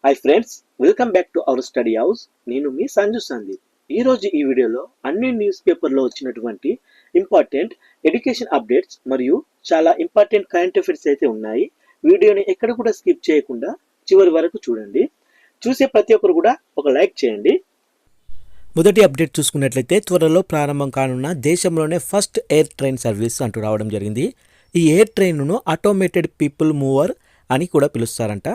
Hi friends, welcome back to our study house. నేను మీ సంజు సందీప్. ఈరోజు ఈ వీడియోలో అన్ని న్యూస్ పేపర్లో వచ్చినటువంటి ఇంపార్టెంట్ ఎడ్యుకేషన్ అప్డేట్స్ మరియు చాలా ఇంపార్టెంట్ కరెంట్ అఫైర్స్ అయితే ఉన్నాయి. వీడియోని ఎక్కడ కూడా స్కిప్ చేయకుండా చివరి వరకు చూడండి. చూసే ప్రతి ఒక్కరు కూడా ఒక లైక్ చేయండి. మొదటి అప్డేట్ చూసుకున్నట్లయితే త్వరలో ప్రారంభం కానున్న దేశంలోనే ఫస్ట్ ఎయిర్ ట్రైన్ సర్వీస్ అంటూ రావడం జరిగింది. ఈ ఎయిర్ ట్రైన్ను ఆటోమేటెడ్ పీపుల్ మూవర్ అని కూడా పిలుస్తారంట.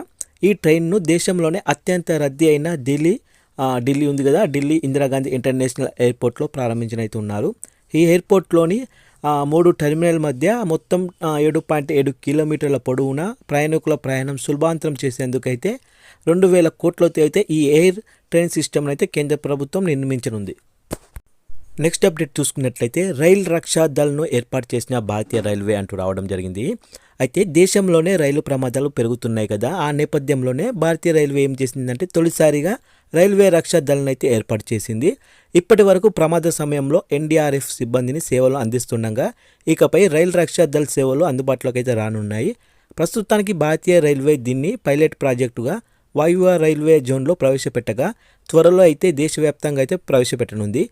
ఈ ట్రైన్ను దేశంలోనే అత్యంత రద్దీ అయిన ఢిల్లీ ఉంది కదా, ఢిల్లీ ఇందిరాగాంధీ ఇంటర్నేషనల్ ఎయిర్పోర్ట్లో ప్రారంభించనైతే ఉన్నారు. ఈ ఎయిర్పోర్ట్లోని 3 టెర్మినల్ మధ్య మొత్తం 7.7 కిలోమీటర్ల పొడవున ప్రయాణికుల ప్రయాణం సులభాంతరం చేసేందుకైతే 2000 కోట్లతో అయితే ఈ ఎయిర్ ట్రైన్ సిస్టమ్ అయితే కేంద్ర ప్రభుత్వం నిర్మించనుంది. నెక్స్ట్ అప్డేట్ చూసుకున్నట్లయితే రైల్ రక్షా దళ్ను ఏర్పాటు చేసిన భారతీయ రైల్వే అంటూ రావడం జరిగింది. అయితే దేశంలోనే రైలు ప్రమాదాలు పెరుగుతున్నాయి కదా, ఆ నేపథ్యంలోనే భారతీయ రైల్వే ఏం చేసిందంటే తొలిసారిగా రైల్వే రక్షా దళను అయితే ఏర్పాటు చేసింది. ఇప్పటి వరకు ప్రమాద సమయంలో ఎన్డీఆర్ఎఫ్ సిబ్బందిని సేవలు అందిస్తుండగా ఇకపై రైల్ రక్షా దళ సేవలు అందుబాటులోకి అయితే రానున్నాయి. ప్రస్తుతానికి భారతీయ రైల్వే దీన్ని పైలట్ ప్రాజెక్టుగా వాయువ్య రైల్వే జోన్లో ప్రవేశపెట్టగా త్వరలో అయితే దేశవ్యాప్తంగా అయితే ప్రవేశపెట్టనుంది.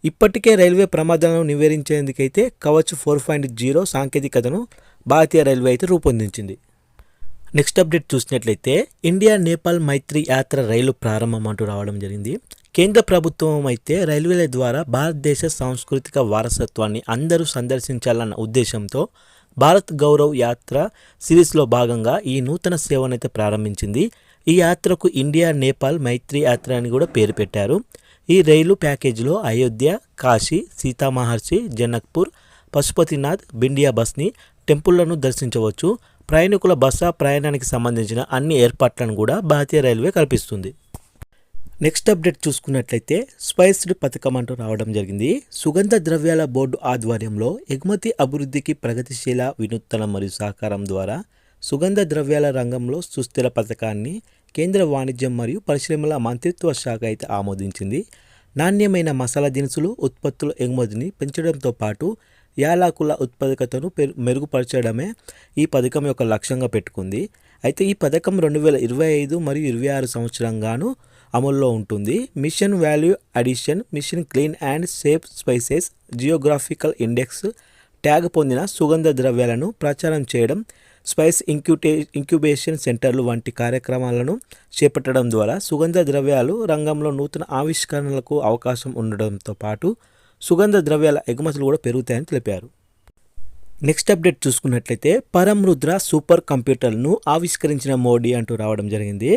ఇప్పటికే రైల్వే ప్రమాదాలను నివేదించేందుకైతే కవచ్ 4.0 సాంకేతికతను భారతీయ రైల్వే అయితే రూపొందించింది. నెక్స్ట్ అప్డేట్ చూసినట్లయితే ఇండియా నేపాల్ మైత్రి యాత్ర రైలు ప్రారంభం అంటూ రావడం జరిగింది. కేంద్ర ప్రభుత్వం అయితే రైల్వేల ద్వారా భారతదేశ సాంస్కృతిక వారసత్వాన్ని అందరూ సందర్శించాలన్న ఉద్దేశంతో భారత్ గౌరవ్ యాత్ర సిరీస్లో భాగంగా ఈ నూతన సేవనైతే ప్రారంభించింది. ఈ యాత్రకు ఇండియా నేపాల్ మైత్రి యాత్ర అని కూడా పేరు పెట్టారు. ఈ రైలు ప్యాకేజీలో అయోధ్య, కాశీ, సీతామహర్షి, జనక్పూర్, పశుపతినాథ్, బిండియా బస్ని టెంపుల్లను దర్శించవచ్చు. ప్రయాణికుల బస ప్రయాణానికి సంబంధించిన అన్ని ఏర్పాట్లను కూడా భారతీయ రైల్వే కల్పిస్తుంది. నెక్స్ట్ అప్డేట్ చూసుకున్నట్లయితే స్పైస్డ్ పథకం అంటూ రావడం జరిగింది. సుగంధ ద్రవ్యాల బోర్డు ఆధ్వర్యంలో ఎగుమతి అభివృద్ధికి ప్రగతిశీల వినూత్న మరియు సహకారం ద్వారా సుగంధ ద్రవ్యాల రంగంలో సుస్థిర పథకాన్ని కేంద్ర వాణిజ్యం మరియు పరిశ్రమల మంత్రిత్వ శాఖ అయితే ఆమోదించింది. నాణ్యమైన మసాలా దినుసులు ఉత్పత్తుల ఎగుమతిని పెంచడంతో పాటు యాలకుల ఉత్పాదకతను మెరుగుపరచడమే ఈ పథకం యొక్క లక్ష్యంగా పెట్టుకుంది. అయితే ఈ పథకం 2025 మరియు 26 సంవత్సరంగాను అమల్లో ఉంటుంది. Mission value addition, mission clean and safe spices, geographical index tag పొందిన సుగంధ ద్రవ్యాలను ప్రచారం చేయడం, స్పైస్ ఇంక్యుబేషన్ సెంటర్లు వంటి కార్యక్రమాలను చేపట్టడం ద్వారా సుగంధ ద్రవ్యాలు రంగంలో నూతన ఆవిష్కరణలకు అవకాశం ఉండడంతో పాటు సుగంధ ద్రవ్యాల ఎగుమతులు కూడా పెరుగుతాయని తెలిపారు. నెక్స్ట్ అప్డేట్ చూసుకున్నట్లయితే పరమరుద్ర సూపర్ కంప్యూటర్ను ఆవిష్కరించిన మోడీ అంటూ రావడం జరిగింది.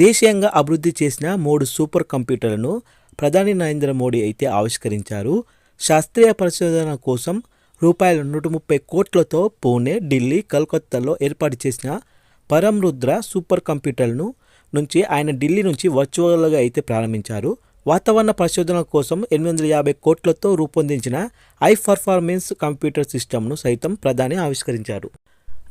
దేశీయంగా అభివృద్ధి చేసిన 3 సూపర్ కంప్యూటర్లను ప్రధాని నరేంద్ర మోడీ అయితే ఆవిష్కరించారు. శాస్త్రీయ పరిశోధన కోసం రూపాయలు 130 కోట్లతో పూణే, ఢిల్లీ, కలకత్తాలో ఏర్పాటు చేసిన పరమరుద్ర సూపర్ కంప్యూటర్ను నుంచి ఆయన ఢిల్లీ నుంచి వర్చువల్గా అయితే ప్రారంభించారు. వాతావరణ పరిశోధన కోసం 850 కోట్లతో రూపొందించిన హై పర్ఫార్మెన్స్ కంప్యూటర్ సిస్టమ్ను సైతం ప్రధాని ఆవిష్కరించారు.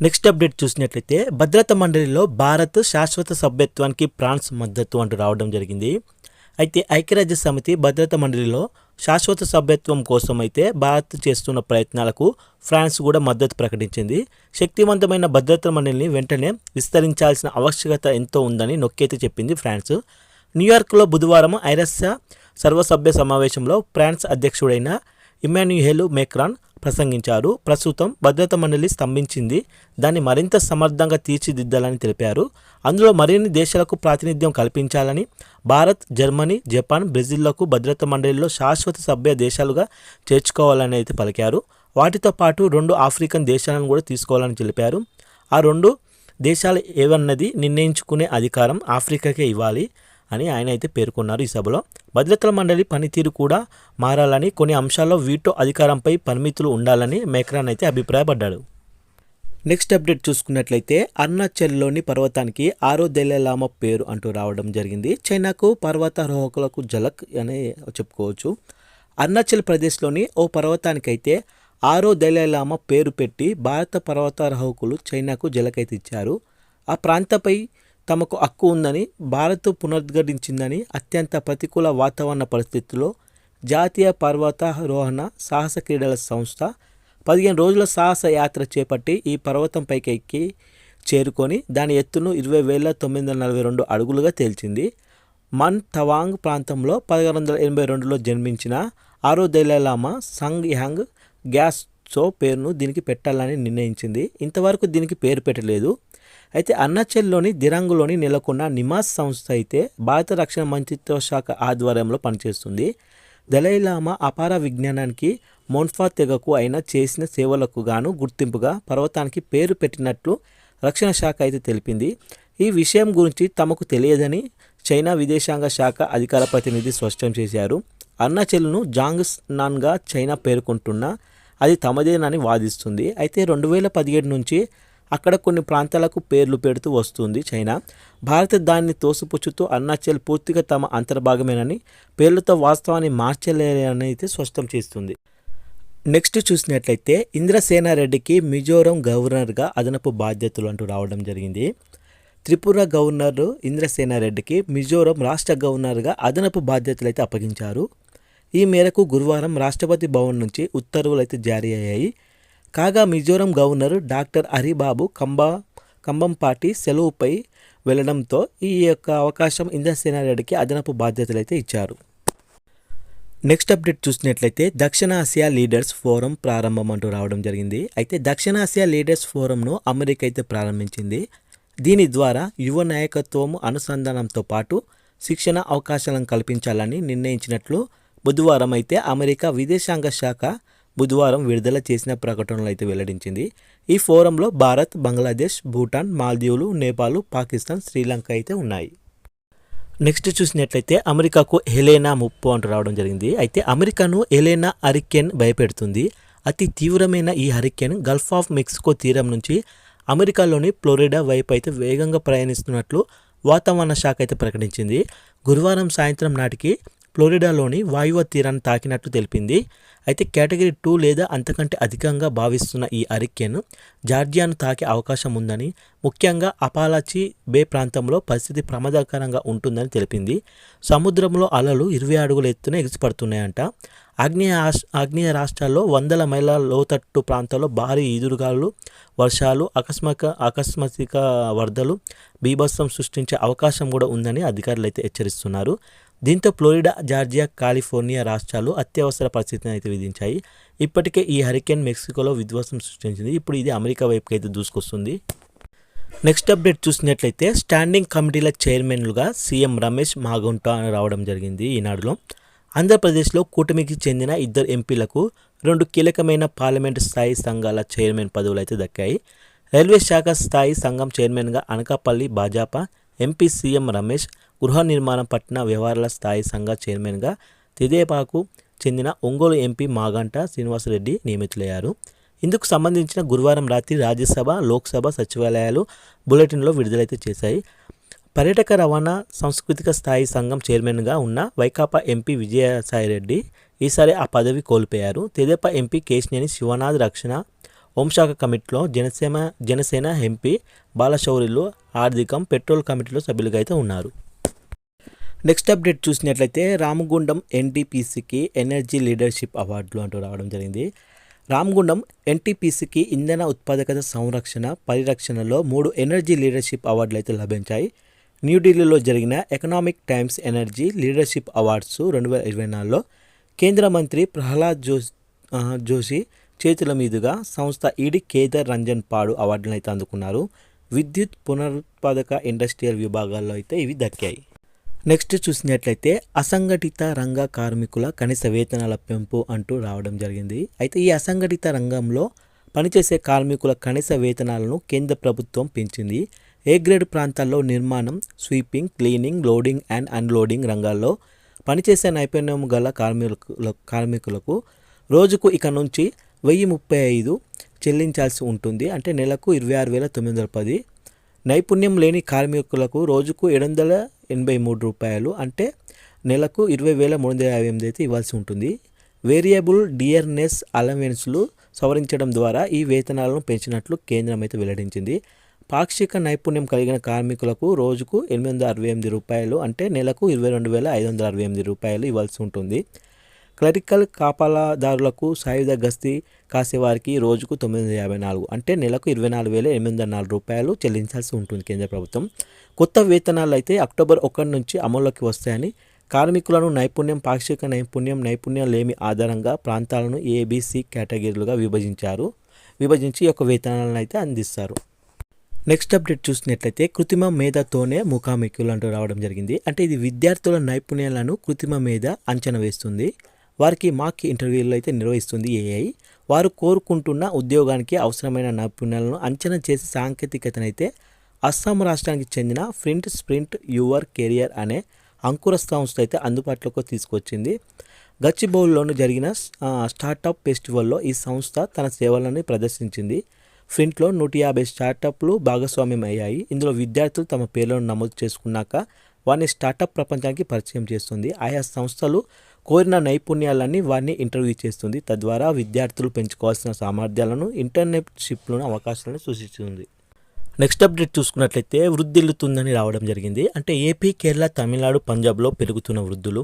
నెక్స్ట్ అప్డేట్ చూసినట్లయితే భద్రతా మండలిలో భారత్ శాశ్వత సభ్యత్వానికి ఫ్రాన్స్ మద్దతు అంటూ రావడం జరిగింది. అయితే ఐక్యరాజ్య సమితి భద్రతా మండలిలో శాశ్వత సభ్యత్వం కోసం అయితే భారత్ చేస్తున్న ప్రయత్నాలకు ఫ్రాన్స్ కూడా మద్దతు ప్రకటించింది. శక్తివంతమైన భద్రతా మండలిని వెంటనే విస్తరించాల్సిన ఆవశ్యకత ఎంతో ఉందని నొక్కేతే చెప్పింది ఫ్రాన్స్. న్యూయార్క్లో బుధవారం ఐరస్య సర్వసభ్య సమావేశంలో ఫ్రాన్స్ అధ్యక్షుడైన ఇమాన్యుయేల్ మేక్రాన్ ప్రసంగించారు. ప్రస్తుతం భద్రతా మండలి స్తంభించింది, దాన్ని మరింత సమర్థంగా తీర్చిదిద్దాలని తెలిపారు. అందులో మరిన్ని దేశాలకు ప్రాతినిధ్యం కల్పించాలని భారత్, జర్మనీ, జపాన్, బ్రెజిల్లకు భద్రతా మండలిలో శాశ్వత సభ్య దేశాలుగా చేర్చుకోవాలని అయితే పలికారు. వాటితో పాటు 2 ఆఫ్రికన్ దేశాలను కూడా తీసుకోవాలని తెలిపారు. ఆ 2 దేశాలు ఏవన్నది నిర్ణయించుకునే అధికారం ఆఫ్రికాకే ఇవ్వాలి అని ఆయన అయితే పేర్కొన్నారు. ఈ సభలో భద్రతా మండలి పనితీరు కూడా మారాలని, కొన్ని అంశాల్లో వీటో అధికారంపై పరిమితులు ఉండాలని మేక్రాన్ అయితే అభిప్రాయపడ్డాడు. నెక్స్ట్ అప్డేట్ చూసుకున్నట్లయితే అరుణాచల్లోని పర్వతానికి ఆరో దలైలామా పేరు అంటూ రావడం జరిగింది. చైనాకు పర్వతారోహకులకు జలక్ అనే చెప్పుకోవచ్చు. అరుణాచల్ ప్రదేశ్లోని ఓ పర్వతానికైతే ఆరో దలైలామా పేరు పెట్టి భారత పర్వతారోహకులు చైనాకు జలక్ అయితే ఇచ్చారు. ఆ ప్రాంతంపై తమకు హక్కు ఉందని భారత్ పునరుద్ఘాటించిందని, అత్యంత ప్రతికూల వాతావరణ పరిస్థితుల్లో జాతీయ పర్వతారోహణ సాహస క్రీడల సంస్థ 15 రోజుల సాహస యాత్ర చేపట్టి ఈ పర్వతంపైకి ఎక్కి చేరుకొని దాని ఎత్తును 20,942 అడుగులుగా తేల్చింది. మన్ తవాంగ్ ప్రాంతంలో 1682లో జన్మించిన ఆరో దలైలామా సంగ్ యాంగ్ గ్యాస్చో పేరును దీనికి పెట్టాలని నిర్ణయించింది. ఇంతవరకు దీనికి పేరు పెట్టలేదు. అయితే అరుణాచల్లోని దిరాంగ్లోని నెలకొన్న నిమాస్ సంస్థ అయితే భారత రక్షణ మంత్రిత్వ శాఖ ఆధ్వర్యంలో పనిచేస్తుంది. దలైలామా అపార విజ్ఞానానికి మోన్ఫా తెగకు అయిన చేసిన సేవలకు గాను గుర్తింపుగా పర్వతానికి పేరు పెట్టినట్లు రక్షణ శాఖ అయితే తెలిపింది. ఈ విషయం గురించి తమకు తెలియదని చైనా విదేశాంగ శాఖ అధికార ప్రతినిధి స్పష్టం చేశారు. అరుణాచల్ను జాంగ్స్నాన్గా చైనా పేర్కొంటున్నా అది తమదేనని వాదిస్తుంది. అయితే 2017 నుంచి అక్కడ కొన్ని ప్రాంతాలకు పేర్లు పెడుతూ వస్తుంది చైనా. భారత్ దాన్ని తోసిపుచ్చుతూ అరుణాచల్ పూర్తిగా తమ అంతర్భాగమేనని, పేర్లతో వాస్తవాన్ని మార్చలేరని అయితే స్పష్టం చేస్తుంది. నెక్స్ట్ చూసినట్లయితే ఇంద్రసేనారెడ్డికి మిజోరం గవర్నర్గా అదనపు బాధ్యతలు అంటూ రావడం జరిగింది. త్రిపుర గవర్నర్ ఇంద్రసేనారెడ్డికి మిజోరం రాష్ట్ర గవర్నర్గా అదనపు బాధ్యతలు అయితే అప్పగించారు. ఈ మేరకు గురువారం రాష్ట్రపతి భవన్ నుంచి ఉత్తర్వులు అయితే జారీ అయ్యాయి. కాగా మిజోరం గవర్నర్ డాక్టర్ హరిబాబు కంబంపాటి సెలవుపై వెళ్లడంతో ఈ యొక్క అవకాశం ఇంద్రసేనారెడ్డికి అదనపు బాధ్యతలు అయితే ఇచ్చారు. నెక్స్ట్ అప్డేట్ చూసినట్లయితే దక్షిణాసియా లీడర్స్ ఫోరం ప్రారంభం అంటూ రావడం జరిగింది. అయితే దక్షిణాసియా లీడర్స్ ఫోరంను అమెరికా అయితే ప్రారంభించింది. దీని ద్వారా యువ నాయకత్వం అనుసంధానంతో పాటు శిక్షణ అవకాశాలను కల్పించాలని నిర్ణయించినట్లు బుధవారం అయితే అమెరికా విదేశాంగ శాఖ బుధవారం విడుదల చేసిన ప్రకటనలు అయితే వెల్లడించింది. ఈ ఫోరంలో భారత్, బంగ్లాదేశ్, భూటాన్, మాల్దీవులు, నేపాల్, పాకిస్తాన్, శ్రీలంక అయితే ఉన్నాయి. నెక్స్ట్ చూసినట్లయితే అమెరికాకు హెలెనా ముప్పు అంటూ రావడం జరిగింది. అయితే అమెరికాను హెలెనా హరికేన్ భయపెడుతుంది. అతి తీవ్రమైన ఈ హరికేన్ గల్ఫ్ ఆఫ్ మెక్సికో తీరం నుంచి అమెరికాలోని ఫ్లోరిడా వైపు అయితే వేగంగా ప్రయాణిస్తున్నట్లు వాతావరణ శాఖ అయితే ప్రకటించింది. గురువారం సాయంత్రం నాటికి ఫ్లోరిడాలోని వాయువ్య తీరాన్ని తాకినట్లు తెలిపింది. అయితే కేటగిరీ 2 లేదా అంతకంటే అధికంగా భావిస్తున్న ఈ హరికేన్ జార్జియాను తాకే అవకాశం ఉందని, ముఖ్యంగా అపాలాచి బే ప్రాంతంలో పరిస్థితి ప్రమాదకరంగా ఉంటుందని తెలిపింది. సముద్రంలో అలలు 20 అడుగుల ఎత్తున ఎగిసిపడుతున్నాయంట. ఆగ్నేయ రాష్ట్రాల్లో 100 మైళ్ళ లోతట్టు ప్రాంతాల్లో భారీ ఈదురుగాలు, వర్షాలు, ఆకస్మిక వరదలు బీభత్సం సృష్టించే అవకాశం కూడా ఉందని అధికారులు అయితే హెచ్చరిస్తున్నారు. దీంతో ఫ్లోరిడా, జార్జియా, కాలిఫోర్నియా రాష్ట్రాలు అత్యవసర పరిస్థితిని అయితే విధించాయి. ఇప్పటికే ఈ హరికేన్ మెక్సికోలో విధ్వంసం సృష్టించింది. ఇప్పుడు ఇది అమెరికా వైపుకి అయితే దూసుకొస్తుంది. నెక్స్ట్ అప్డేట్ చూసినట్లయితే స్టాండింగ్ కమిటీల చైర్మన్లుగా సీఎం రమేష్ మాగుంట రావడం జరిగింది. ఈనాడులో ఆంధ్రప్రదేశ్లో కూటమికి చెందిన 2 ఎంపీలకు 2 కీలకమైన పార్లమెంటు స్థాయి సంఘాల చైర్మన్ పదవులు అయితే దక్కాయి. రైల్వే శాఖ స్థాయి సంఘం చైర్మన్గా అనకాపల్లి భాజపా ఎంపీ సీఎం రమేష్, గృహ నిర్మాణ పట్టణ వ్యవహారాల స్థాయి సంఘ చైర్మన్గా తెదేపాకు చెందిన ఒంగోలు ఎంపీ మాగంట శ్రీనివాసరెడ్డి నియమితులయ్యారు. ఇందుకు సంబంధించిన గురువారం రాత్రి రాజ్యసభ, లోక్సభ సచివాలయాలు బులెటిన్లో విడుదలైతే చేశాయి. పర్యాటక రవాణా సాంస్కృతిక స్థాయి సంఘం చైర్మన్గా ఉన్న వైకాపా ఎంపీ విజయసాయిరెడ్డి ఈసారి ఆ పదవి కోల్పోయారు. తెదేపా ఎంపీ కేశినేని శివనాథ్ రక్షణ, హోంశాఖ కమిటీలో జనసేన ఎంపీ బాలశౌరిలు ఆర్థికం, పెట్రోల్ కమిటీలో సభ్యులుగా అయితే ఉన్నారు. నెక్స్ట్ అప్డేట్ చూసినట్లయితే రామగుండం ఎన్టీపీసీకి ఎనర్జీ లీడర్షిప్ అవార్డులు అంటూ రావడం జరిగింది. రామగుండం ఎన్టీపీసీకి ఇంధన ఉత్పాదకత సంరక్షణ, పరిరక్షణలో 3 ఎనర్జీ లీడర్షిప్ అవార్డులు అయితే లభించాయి. న్యూఢిల్లీలో జరిగిన Economic Times energy leadership awards 2024లో కేంద్ర మంత్రి ప్రహ్లాద్ జోషి చేతుల మీదుగా సంస్థ ఈడీ కేదార్ రంజన్ పాడు అవార్డులను అయితే అందుకున్నారు. విద్యుత్, పునరుత్పాదక, ఇండస్ట్రియల్ విభాగాల్లో అయితే ఇవి దక్కాయి. నెక్స్ట్ చూసినట్లయితే అసంఘటిత రంగ కార్మికుల కనీస వేతనాల పెంపు అంటూ రావడం జరిగింది. అయితే ఈ అసంఘటిత రంగంలో పనిచేసే కార్మికుల కనీస వేతనాలను కేంద్ర ప్రభుత్వం పెంచింది. ఏ గ్రేడ్ ప్రాంతాల్లో నిర్మాణం, sweeping, cleaning, loading and unloading రంగాల్లో పనిచేసే నైపుణ్యం గల కార్మికులకు రోజుకు ఇక నుంచి 1035 చెల్లించాల్సి ఉంటుంది. అంటే నెలకు 26,910. నైపుణ్యం లేని కార్మికులకు రోజుకు 783 రూపాయలు, అంటే నెలకు 20,358 అయితే ఇవ్వాల్సి ఉంటుంది. వేరియబుల్ డియర్నెస్ అలవెన్స్లు సవరించడం ద్వారా ఈ వేతనాలను పెంచినట్లు కేంద్రం అయితే వెల్లడించింది. పాక్షిక నైపుణ్యం కలిగిన కార్మికులకు రోజుకు 868 రూపాయలు, అంటే నెలకు 22,568 రూపాయలు ఇవ్వాల్సి ఉంటుంది. క్లరికల్ కాపలాదారులకు సాయుధ గస్తీ కాసేవారికి రోజుకు 954 అంటే నెలకు 24,804 రూపాయలు చెల్లించాల్సి ఉంటుంది కేంద్ర ప్రభుత్వం. కొత్త వేతనాలు అయితే అక్టోబర్ 1 నుంచి అమల్లోకి వస్తాయని కార్మికులను నైపుణ్యం, పాక్షిక నైపుణ్యం, నైపుణ్యం లేమి ఆధారంగా ప్రాంతాలను ఏబిసి కేటగిరీలుగా విభజించి ఈ యొక్క వేతనాలను అయితే అందిస్తారు. నెక్స్ట్ అప్డేట్ చూసినట్లయితే కృత్రిమ మేధతోనే ముఖాముఖులు అంటూ రావడం జరిగింది. అంటే ఇది విద్యార్థుల నైపుణ్యాలను కృత్రిమ మేధ అంచనా వేస్తుంది. వారికి మాక్ ఇంటర్వ్యూలు అయితే నిర్వహిస్తుంది ఏఐ. వారు కోరుకుంటున్న ఉద్యోగానికి అవసరమైన నైపుణ్యాలను అంచనా చేసే సాంకేతికతనైతే అస్సాం రాష్ట్రానికి చెందిన స్ప్రింట్ యువర్ కెరియర్ అనే అంకుర సంస్థ అయితే అందుబాటులోకి తీసుకొచ్చింది. గచ్చిబౌలిలోను జరిగిన స్టార్టప్ ఫెస్టివల్లో ఈ సంస్థ తన సేవలను ప్రదర్శించింది. ఫ్రింట్లో 150 స్టార్టప్లు భాగస్వామ్యం అయ్యాయి. ఇందులో విద్యార్థులు తమ పేర్లను నమోదు చేసుకున్నాక వారిని స్టార్టప్ ప్రపంచానికి పరిచయం చేస్తుంది. ఆయా సంస్థలు కోరిన నైపుణ్యాలన్నీ వారిని ఇంటర్వ్యూ చేస్తుంది. తద్వారా విద్యార్థులు పెంచుకోవాల్సిన సామర్థ్యాలను, ఇంటర్న్షిప్లను అవకాశాలను సూచిస్తుంది. నెక్స్ట్ అప్డేట్ చూసుకున్నట్లయితే వృద్ధిల్లుతుందని రావడం జరిగింది. అంటే ఏపీ, కేరళ, తమిళనాడు, పంజాబ్లో పెరుగుతున్న వృద్ధులు.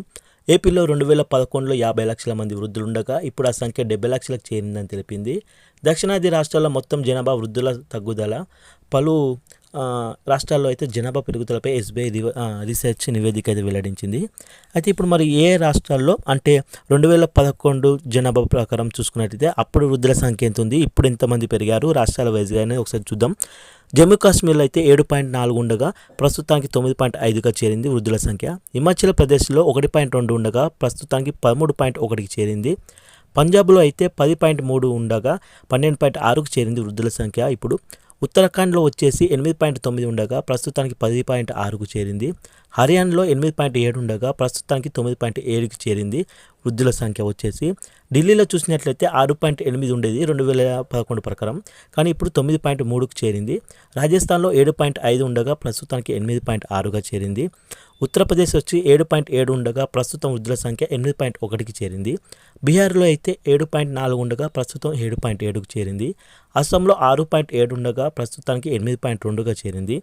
ఏపీలో 2011లో 50 లక్షల మంది వృద్ధులు ఉండగా ఇప్పుడు ఆ సంఖ్య 70 లక్షలకు చేరిందని తెలిపింది. దక్షిణాది రాష్ట్రాల్లో మొత్తం జనాభా వృద్ధుల తగ్గుదల. పలు రాష్ట్రాల్లో అయితే జనాభా పెరుగుదలపై ఎస్బీఐ రీసెర్చ్ నివేదిక అయితే వెల్లడించింది. అయితే ఇప్పుడు మరి ఏ రాష్ట్రాల్లో అంటే 2011 జనాభా ప్రకారం చూసుకున్నట్టయితే అప్పుడు వృద్ధుల సంఖ్య ఎంత ఉంది, ఇప్పుడు ఎంతమంది పెరిగారు రాష్ట్రాల వైజ్గా అనేది ఒకసారి చూద్దాం. జమ్మూ కాశ్మీర్లో అయితే 7.4 ఉండగా ప్రస్తుతానికి 9.5గా చేరింది వృద్ధుల సంఖ్య. హిమాచల్ ప్రదేశ్లో 1.2 ఉండగా ప్రస్తుతానికి 13.1కి చేరింది. పంజాబ్లో అయితే 10.3 ఉండగా 12.6కు చేరింది వృద్ధుల సంఖ్య ఇప్పుడు. ఉత్తరాఖండ్లో వచ్చేసి 8.9 ఉండగా ప్రస్తుతానికి 10.6కు చేరింది. హర్యానాలో 8.7 ఉండగా ప్రస్తుతానికి 9.7కి చేరింది వృద్ధుల సంఖ్య వచ్చేసి. ఢిల్లీలో చూసినట్లయితే 6.8 ఉండేది 2011 ప్రకారం, కానీ ఇప్పుడు 9.3కు చేరింది. రాజస్థాన్లో 7.5 ఉండగా ప్రస్తుతానికి 8.6గా చేరింది. ఉత్తరప్రదేశ్ వచ్చి 7.7 ఉండగా ప్రస్తుతం వృద్ధుల సంఖ్య 8.1కి చేరింది. బీహార్లో అయితే 7.4 ఉండగా ప్రస్తుతం 7.7కు చేరింది. అస్సాంలో 6.7 ఉండగా ప్రస్తుతానికి 8.2గా చేరింది.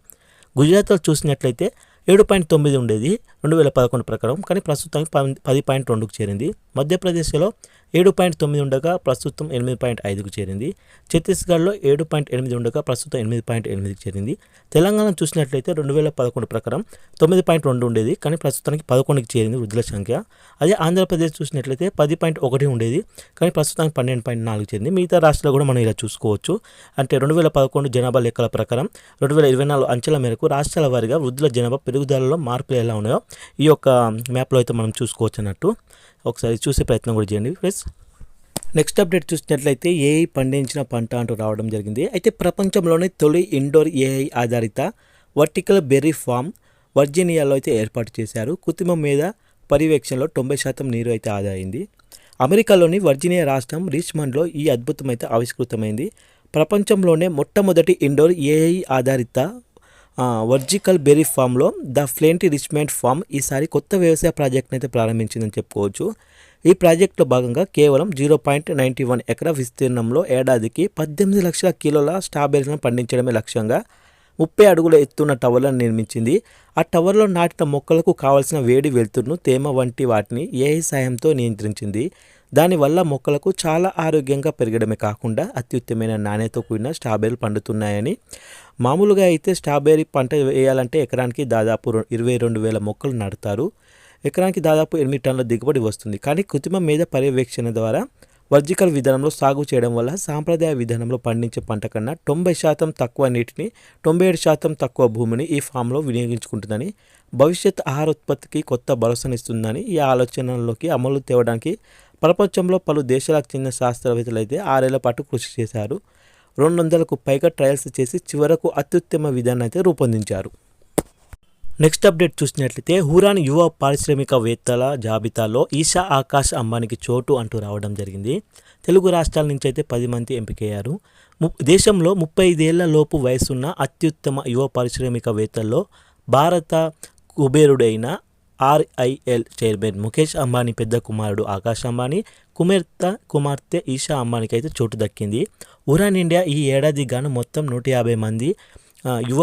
గుజరాత్లో చూసినట్లయితే 7.9 ఉండేది 2011 ప్రకారం, కానీ ప్రస్తుతానికి 10.2కు చేరింది. మధ్యప్రదేశ్లో 7.9 ఉండగా ప్రస్తుతం 8.5కు చేరింది. ఛత్తీస్గఢ్లో 7.8 ఉండగా ప్రస్తుతం 8.8కి చేరింది. తెలంగాణ చూసినట్లయితే 2011 ప్రకారం 9.2 ఉండేది, కానీ ప్రస్తుతానికి 11కి చేరింది వృద్ధుల సంఖ్య. అదే ఆంధ్రప్రదేశ్ చూసినట్లయితే 10.1 ఉండేది, కానీ ప్రస్తుతానికి 12.4కి చేరింది. మిగతా రాష్ట్రాలు కూడా మనం ఇలా చూసుకోవచ్చు. అంటే 2011 జనాభా లెక్కల ప్రకారం 2024 అంచెల మేరకు రాష్ట్రాల వారీగా వృద్ధుల జనాభా పెరుగుదలలో మార్పులు ఎలా ఉన్నాయో ఈ యొక్క మ్యాప్లో అయితే మనం చూసుకోవచ్చు అన్నట్టు. ఒకసారి చూసే ప్రయత్నం కూడా చేయండి ఫ్రెండ్స్. నెక్స్ట్ అప్డేట్ చూసినట్లయితే ఏఐ పండించిన పంట అంటూ రావడం జరిగింది. అయితే ప్రపంచంలోనే తొలి ఇండోర్ ఏఐ ఆధారిత వర్టికల్ బెర్రీ ఫామ్ వర్జీనియాలో అయితే ఏర్పాటు చేశారు. కృత్రిమ మీద పర్యవేక్షణలో 90% నీరు అయితే ఆదా అయింది. అమెరికాలోని వర్జీనియా రాష్ట్రం రిచ్మండ్లో ఈ అద్భుతం అయితే ఆవిష్కృతమైంది. ప్రపంచంలోనే మొట్టమొదటి ఇండోర్ ఏఐ ఆధారిత వర్జికల్ బెర్రీ ఫామ్లో ద ఫ్లెంటీ రిచ్మండ్ ఫామ్ ఈసారి కొత్త వ్యవసాయ ప్రాజెక్ట్ని అయితే ప్రారంభించిందని చెప్పుకోవచ్చు. ఈ ప్రాజెక్టులో భాగంగా కేవలం 0.91 ఎకరా విస్తీర్ణంలో ఏడాదికి 18 లక్షల కిలోల స్ట్రాబెర్రీలను పండించడమే లక్ష్యంగా 30 అడుగుల ఎత్తున్న టవర్లను నిర్మించింది. ఆ టవర్లో నాటిన మొక్కలకు కావలసిన వేడి, వెలుతురును, తేమ వంటి వాటిని ఏఐ సాయంతో నియంత్రించింది. దానివల్ల మొక్కలకు చాలా ఆరోగ్యంగా పెరగడమే కాకుండా అత్యుత్తమైన నాణ్యతతో కూడిన స్ట్రాబెర్రీలు పండుతున్నాయని. మామూలుగా అయితే స్ట్రాబెర్రీ పంట వేయాలంటే ఎకరానికి దాదాపు 22,000 మొక్కలు నాటుతారు. ఎకరానికి దాదాపు 8 టన్నుల దిగుబడి వస్తుంది. కానీ కృత్రిమ మీద పర్యవేక్షణ ద్వారా వర్జికల్ విధానంలో సాగు చేయడం వల్ల సాంప్రదాయ విధానంలో పండించే పంట కన్నా 90% తక్కువ నీటిని, 97% తక్కువ భూమిని ఈ ఫామ్లో వినియోగించుకుంటుందని, భవిష్యత్ ఆహార ఉత్పత్తికి కొత్త భరోసానిస్తుందని ఈ ఆలోచనలోకి అమలు తేవడానికి ప్రపంచంలో పలు దేశాలకు చెందిన శాస్త్రవేత్తలు అయితే 6 ఏళ్ల పాటు కృషి చేశారు. 200కు పైగా ట్రయల్స్ చేసి చివరకు అత్యుత్తమ విధానాన్ని అయితే రూపొందించారు. నెక్స్ట్ అప్డేట్ చూసినట్లయితే హురాన్ యువ పారిశ్రామికవేత్తల జాబితాలో ఈషా ఆకాష్ అంబానీకి చోటు అంటూ రావడం జరిగింది. తెలుగు రాష్ట్రాల నుంచి అయితే 10 మంది ఎంపికయ్యారు. దేశంలో 35 ఏళ్ల లోపు వయసున్న అత్యుత్తమ యువ పారిశ్రామికవేత్తల్లో భారత కుబేరుడైన RIL చైర్మన్ ముఖేష్ అంబానీ పెద్ద కుమారుడు ఆకాష్ అంబానీ, కుమార్తె ఈషా అంబానీకి అయితే చోటు దక్కింది. ఉరాన్ ఇండియా ఈ ఏడాది గాను మొత్తం 150 మంది యువ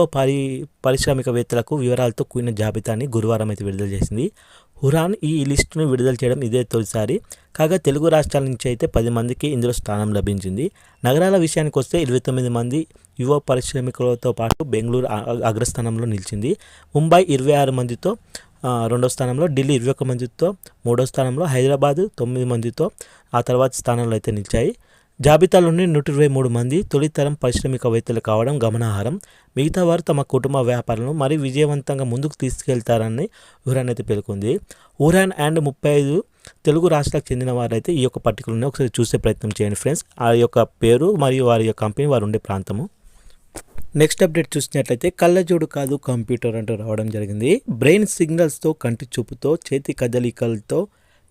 పారిశ్రామికవేత్తలకు వివరాలతో కూడిన జాబితాని గురువారం అయితే విడుదల చేసింది. హురాన్ ఈ లిస్టును విడుదల చేయడం ఇదే తొలిసారి. కాగా తెలుగు రాష్ట్రాల నుంచి అయితే 10 మందికి ఇందులో స్థానం లభించింది. నగరాల విషయానికి వస్తే 29 మంది యువ పారిశ్రామికులతో పాటు బెంగళూరు అగ్రస్థానంలో నిలిచింది. ముంబై 26 మందితో రెండో స్థానంలో, ఢిల్లీ 21 మందితో మూడో స్థానంలో, హైదరాబాద్ 9 మందితో ఆ తర్వాత స్థానంలో అయితే నిలిచాయి. జాబితాలోని 123 మంది తొలితరం పారిశ్రామికవేత్తలు కావడం గమనార్హం. మిగతా వారు తమ కుటుంబ వ్యాపారాలను మరీ విజయవంతంగా ముందుకు తీసుకెళ్తారని హురాన్ అయితే పేర్కొంది. హురాన్ అండ్ 35 తెలుగు రాష్ట్రాలకు చెందిన వారైతే ఈ యొక్క పర్టికులర్ని ఒకసారి చూసే ప్రయత్నం చేయండి ఫ్రెండ్స్. ఆ యొక్క పేరు మరియు వారి యొక్క కంపెనీ, వారు ఉండే ప్రాంతము. నెక్స్ట్ అప్డేట్ చూసినట్లయితే కళ్ళజోడు కాదు కంప్యూటర్ అంటూ రావడం జరిగింది. బ్రెయిన్ సిగ్నల్స్తో, కంటి చూపుతో, చేతి కదలికలతో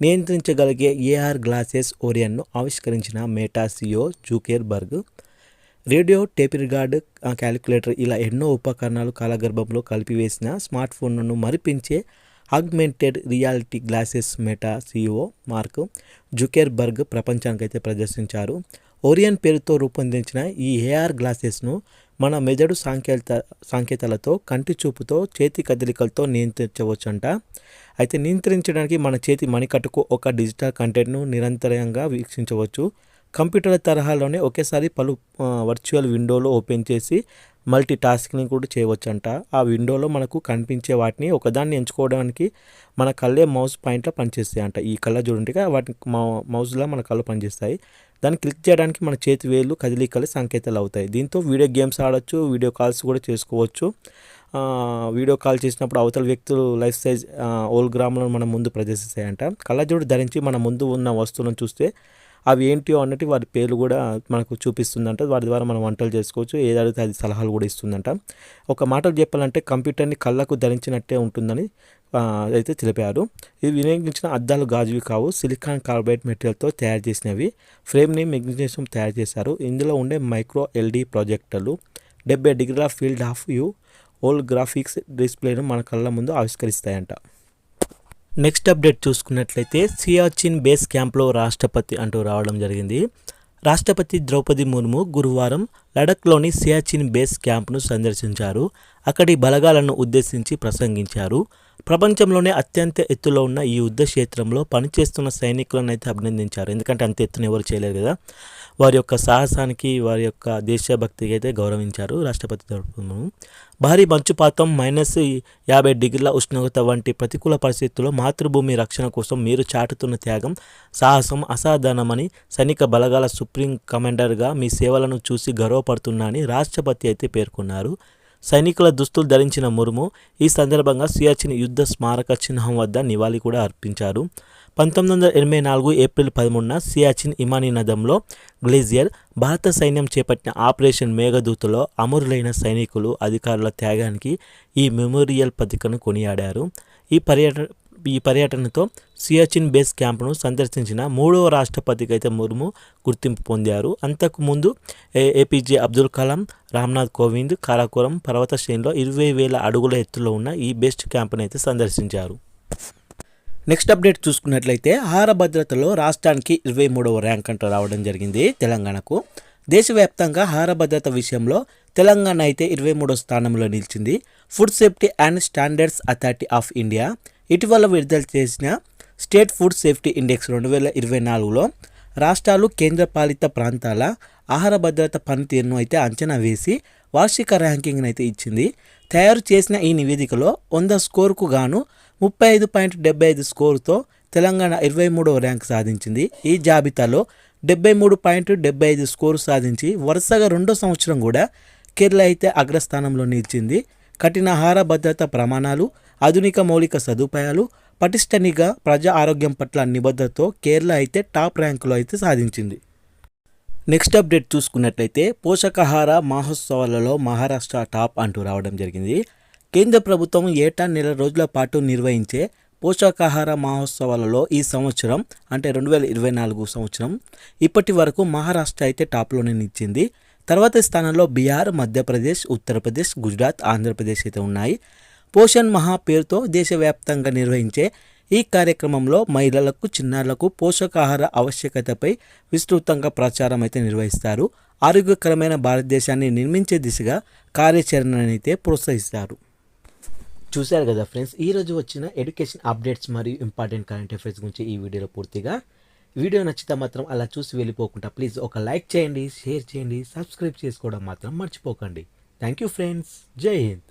నియంత్రించగలిగే ఏఆర్ గ్లాసెస్ ఓరియన్ను ఆవిష్కరించిన Meta CEO Zuckerberg. Radio, tape record, calculator ఇలా ఎన్నో ఉపకరణాలు కాలగర్భంలో కలిపివేసిన స్మార్ట్ ఫోన్ను మరిపించే augmented reality glasses Meta CEO Mark Zuckerberg ప్రపంచానికైతే ప్రదర్శించారు. ఓరియన్ పేరుతో రూపొందించిన ఈ ఏఆర్ గ్లాసెస్ను మన మెదడు సంకేతాలతో, కంటి చూపుతో, చేతి కదలికలతో నియంత్రించవచ్చంట. అయితే నియంత్రించడానికి మన చేతి మణికట్టుకు ఒక డిజిటల్ కంటెంట్ను నిరంతరంగా వీక్షించవచ్చు. కంప్యూటర్ల తరహాలోనే ఒకేసారి పలు వర్చువల్ విండోలు ఓపెన్ చేసి మల్టీ టాస్కింగ్ కూడా చేయవచ్చంట. ఆ విండోలో మనకు కనిపించే వాటిని ఒకదాన్ని ఎంచుకోవడానికి మన కళ్ళే మౌస్ పాయింట్లో పనిచేస్తాయి అంట. ఈ కళ్ళ చూడండిగా వాటిని మౌస్లో మన కళ్ళు పనిచేస్తాయి. దాన్ని క్లిక్ చేయడానికి మన చేతి వేలు కదలికలు సంకేతాలు అవుతాయి. దీంతో వీడియో గేమ్స్ ఆడొచ్చు, వీడియో కాల్స్ కూడా చేసుకోవచ్చు. వీడియో కాల్ చేసినప్పుడు అవతల వ్యక్తులు లైఫ్ సైజ్ హోలోగ్రామ్లను మన ముందు ప్రదర్శిస్తాయంట. కళ్ళజోడు ధరించి మన ముందు ఉన్న వస్తువులను చూస్తే అవి ఏంటియో అన్నట్టు వారి పేర్లు కూడా మనకు చూపిస్తుందంట. వాటి ద్వారా మనం వంటలు చేసుకోవచ్చు, ఏది అడిగితే అది సలహాలు కూడా ఇస్తుందంట. ఒక మాటలు చెప్పాలంటే కంప్యూటర్ని కళ్ళకు ధరించినట్టే ఉంటుందని అయితే తెలిపారు. ఇది వినియోగించిన అద్దాలు గాజువి కావు, సిలికాన్ కార్బైడ్ మెటీరియల్తో తయారు చేసినవి. ఫ్రేమ్ని మెగ్నీషియం తయారు చేశారు. ఇందులో ఉండే మైక్రో ఎల్ఈడి ప్రాజెక్టర్లు 70 డిగ్రీల ఫీల్డ్ ఆఫ్ వ్యూ హోలోగ్రాఫిక్స్ డిస్ప్లేను మన కళ్ళ ముందు ఆవిష్కరిస్తాయంట. నెక్స్ట్ అప్డేట్ చూసుకున్నట్లయితే సియాచిన్ బేస్ క్యాంప్లో రాష్ట్రపతి అంటూ రావడం జరిగింది. రాష్ట్రపతి ద్రౌపది ముర్ము గురువారం లడఖ్లోని సియాచిన్ బేస్ క్యాంప్ను సందర్శించారు. అక్కడి బలగాలను ఉద్దేశించి ప్రసంగించారు. ప్రపంచంలోనే అత్యంత ఎత్తులో ఉన్న ఈ యుద్ధ క్షేత్రంలో పనిచేస్తున్న సైనికులను అయితే అభినందించారు. ఎందుకంటే అంత ఎత్తున ఎవరు చేయలేరు కదా. వారి యొక్క సాహసానికి, వారి యొక్క దేశభక్తికి అయితే గౌరవించారు రాష్ట్రపతి ద్రౌపది. భారీ మంచుపాతం, -50 డిగ్రీల ఉష్ణోగ్రత వంటి ప్రతికూల పరిస్థితుల్లో మాతృభూమి రక్షణ కోసం మీరు చాటుతున్న త్యాగం, సాహసం అసాధారణమని సైనిక బలగాల సుప్రీం కమాండర్గా మీ సేవలను చూసి గర్వపడుతున్నానని రాష్ట్రపతి అయితే పేర్కొన్నారు. సైనికుల దుస్తులు ధరించిన ముర్ము ఈ సందర్భంగా సియాచిన్ యుద్ధ స్మారక చిహ్నం వద్ద నివాళి కూడా అర్పించారు. 1984 ఏప్రిల్ 13న సియాచిన్ హిమానీ నదంలో గ్లేజియర్ భారత సైన్యం చేపట్టిన ఆపరేషన్ మేఘదూతలో అమరులైన సైనికులు, అధికారుల త్యాగానికి ఈ మెమోరియల్ పత్రికను కొనియాడారు. ఈ పర్యటనతో సియాచిన్ బేస్ క్యాంప్ను సందర్శించిన 3వ రాష్ట్రపతికి అయితే ముర్ము గుర్తింపు పొందారు. అంతకుముందు ఏపీజే అబ్దుల్ కలాం, రామ్నాథ్ కోవింద్ కారాకోరం పర్వత శ్రేణిలో 20,000 అడుగుల ఎత్తులో ఉన్న ఈ బేస్ క్యాంప్ను అయితే సందర్శించారు. నెక్స్ట్ అప్డేట్ చూసుకున్నట్లయితే ఆహార భద్రతలో రాష్ట్రానికి 23వ ర్యాంక్ అంటూ రావడం జరిగింది తెలంగాణకు. దేశవ్యాప్తంగా ఆహార భద్రత విషయంలో తెలంగాణ అయితే 23వ స్థానంలో నిలిచింది. Food safety and standards authority of India ఇటీవల విడుదల చేసిన స్టేట్ ఫుడ్ సేఫ్టీ ఇండెక్స్ 2024లో రాష్ట్రాలు, కేంద్రపాలిత ప్రాంతాల ఆహార భద్రత పనితీరును అయితే అంచనా వేసి వార్షిక ర్యాంకింగ్ను అయితే ఇచ్చింది. తయారు చేసిన ఈ నివేదికలో 100 స్కోరుకు గాను 35.75 స్కోరుతో తెలంగాణ 23వ ర్యాంక్ సాధించింది. ఈ జాబితాలో 73.75 స్కోరు సాధించి వరుసగా 2వ సంవత్సరం కూడా కేరళ అయితే అగ్రస్థానంలో నిలిచింది. కఠిన ఆహార భద్రత ప్రమాణాలు, ఆధునిక మౌలిక సదుపాయాలు, పటిష్ట నిఘా, ప్రజా ఆరోగ్యం పట్ల నిబద్ధతతో కేరళ అయితే టాప్ ర్యాంకులో అయితే సాధించింది. నెక్స్ట్ అప్డేట్ చూసుకున్నట్లయితే పోషకాహార మహోత్సవాలలో మహారాష్ట్ర టాప్ అంటూ రావడం జరిగింది. కేంద్ర ప్రభుత్వం ఏటా 4 రోజుల పాటు నిర్వహించే పోషకాహార మహోత్సవాలలో ఈ సంవత్సరం అంటే 2024 సంవత్సరం ఇప్పటి వరకు మహారాష్ట్ర అయితే టాప్లోనే నిలిచింది. తర్వాతి స్థానంలో బీహార్, మధ్యప్రదేశ్, ఉత్తరప్రదేశ్, గుజరాత్, ఆంధ్రప్రదేశ్ అయితే ఉన్నాయి. పోషణ్ మహా పేరుతో దేశవ్యాప్తంగా నిర్వహించే ఈ కార్యక్రమంలో మహిళలకు, చిన్నారులకు పోషకాహార ఆవశ్యకతపై విస్తృతంగా ప్రచారం అయితే నిర్వహిస్తారు. ఆరోగ్యకరమైన భారతదేశాన్ని నిర్మించే దిశగా కార్యాచరణనైతే ప్రోత్సహిస్తారు. చూశారు కదా ఫ్రెండ్స్, ఈరోజు వచ్చిన ఎడ్యుకేషన్ అప్డేట్స్ మరియు ఇంపార్టెంట్ కరెంట్ అఫైర్స్ గురించి ఈ వీడియోలో పూర్తిగా. వీడియో నచ్చితే మాత్రం అలా చూసి వెళ్ళిపోకుండా ప్లీజ్ ఒక లైక్ చేయండి, షేర్ చేయండి, సబ్స్క్రైబ్ చేసుకోవడం మాత్రం మర్చిపోకండి. థ్యాంక్ యూ ఫ్రెండ్స్, జై హింద్.